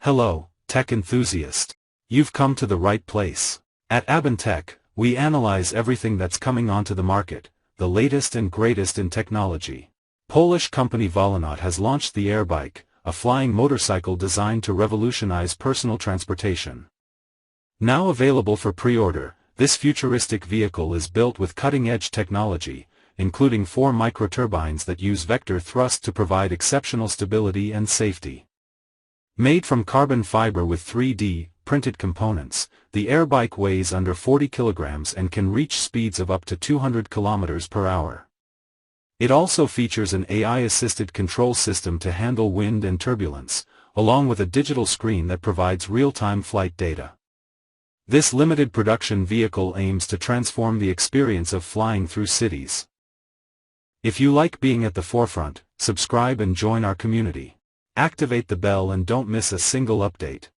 Hello, tech enthusiast. You've come to the right place. At Abentech, we analyze everything that's coming onto the market, the latest and greatest in technology. Polish company Volonaut has launched the Airbike, a flying motorcycle designed to revolutionize personal transportation. Now available for pre-order, this futuristic vehicle is built with cutting-edge technology, including 4 micro-turbines that use vector thrust to provide exceptional stability and safety. Made from carbon fiber with 3D printed components, the Airbike weighs under 40 kilograms and can reach speeds of up to 200 kilometers per hour. It also features an AI-assisted control system to handle wind and turbulence, along with a digital screen that provides real-time flight data. This limited production vehicle aims to transform the experience of flying through cities. If you like being at the forefront, subscribe and join our community. Activate the bell and don't miss a single update.